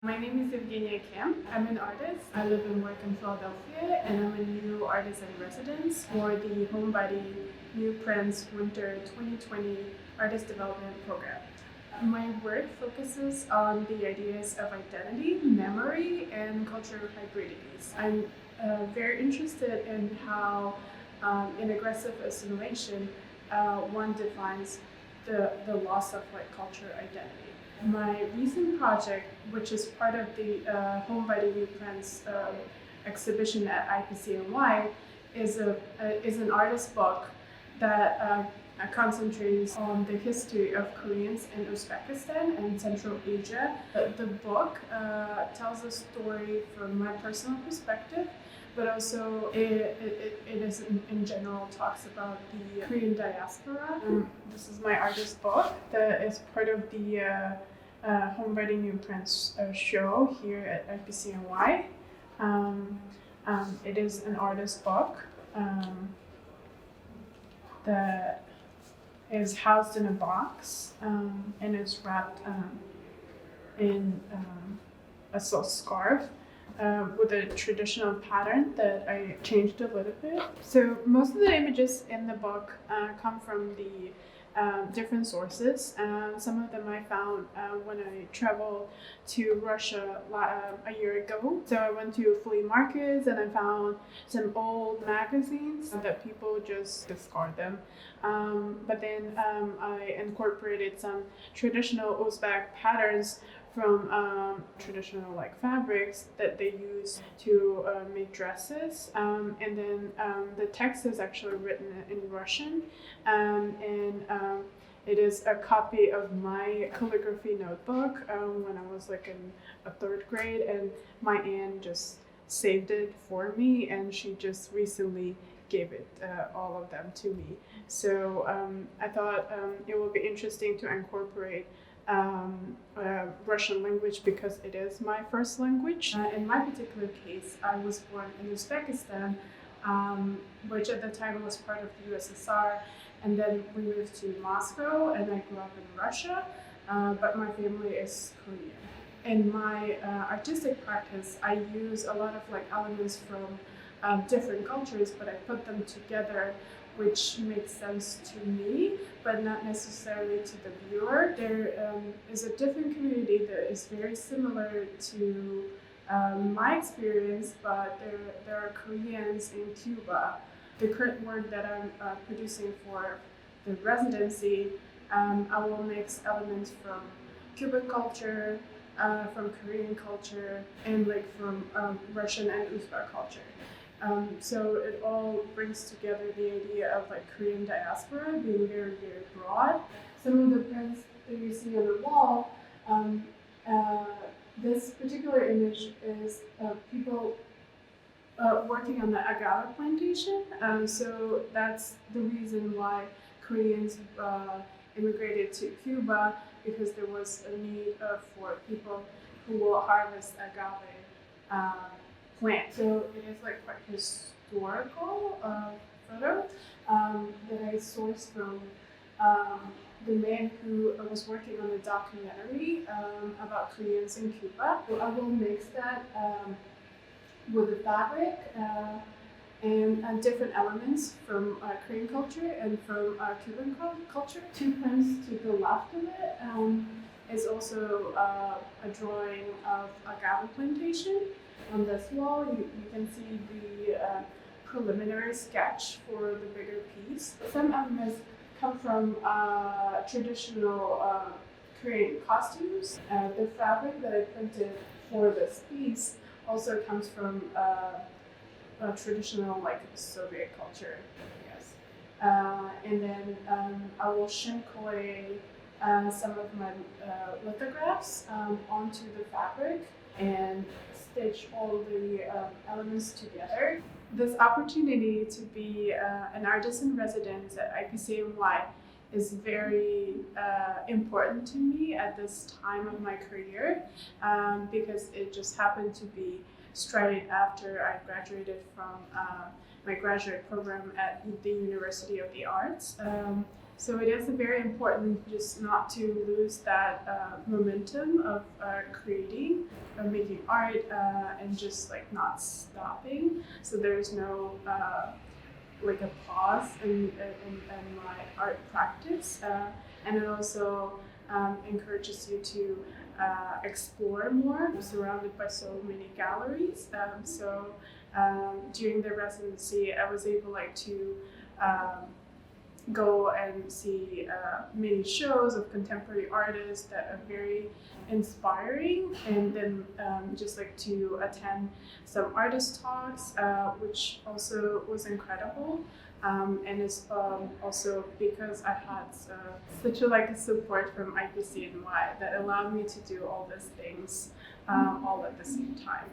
My name is Evgenia Kim. I'm an artist. I live and work in Philadelphia, and I'm a new artist in residence for the Homebody New Prince Winter 2020 Artist Development Program. My work focuses on the ideas of identity, memory, and cultural hybridities. I'm very interested in how, in aggressive assimilation, one defines the loss of cultural identity. My recent project, which is part of the Homebody New Prince exhibition at IPCNY, is an artist book that concentrates on the history of Koreans in Uzbekistan and Central Asia. The book tells a story from my personal perspective, but also it is in general talks about the Korean diaspora. This is my artist book that is part of the Homebody New Prince show here at IPCNY. It is an artist book that is housed in a box and is wrapped in a silk scarf with a traditional pattern that I changed a little bit. So most of the images in the book come from the different sources. Some of them I found when I traveled to Russia a year ago. So I went to flea markets and I found some old magazines that people just discard them. But then I incorporated some traditional Uzbek patterns from traditional fabrics that they use to make dresses, and then the text is actually written in Russian, and it is a copy of my calligraphy notebook when I was in a third grade, and my aunt just saved it for me, and she just recently gave it all of them to me. So I thought it would be interesting to incorporate Russian language because it is my first language. In my particular case, I was born in Uzbekistan, which at the time was part of the USSR, and then we moved to Moscow, and I grew up in Russia, but my family is Korean. In my artistic practice, I use a lot of elements from different cultures, but I put them together, which makes sense to me, but not necessarily to the viewer. There is a different community that is very similar to my experience, but there are Koreans in Cuba. The current work that I'm producing for the residency, I will mix elements from Cuban culture, from Korean culture, and from Russian and Uzbek culture. So it all brings together the idea of Korean diaspora being very, very broad. Some of the prints that you see on the wall, this particular image is people working on the agave plantation. So that's the reason why Koreans immigrated to Cuba, because there was a need for people who will harvest agave plant. So it is quite historical photo that I sourced from the man who was working on a documentary about Koreans in Cuba. So I will mix that with the fabric and different elements from Korean culture and from Cuban culture. Two prints to the left of it is also a drawing of agave plantation. On this wall, you can see the preliminary sketch for the bigger piece. Some elements come from traditional Korean costumes. The fabric that I printed for this piece also comes from traditional Soviet culture, I guess. And then I will shinkoe some of my lithographs onto the fabric and stitch all the elements together. This opportunity to be an artist in residence at IPCNY is very important to me at this time of my career because it just happened to be straight after I graduated from my graduate program at the University of the Arts. So it is very important just not to lose that momentum of creating, of making art, and just like not stopping. So there's no like a pause in my art practice, and it also encourages you to explore more. I'm surrounded by so many galleries, during the residency, I was able to go and see many shows of contemporary artists that are very inspiring, and then to attend some artist talks, which also was incredible. And it's also because I had such a support from IPCNY that allowed me to do all these things all at the same time.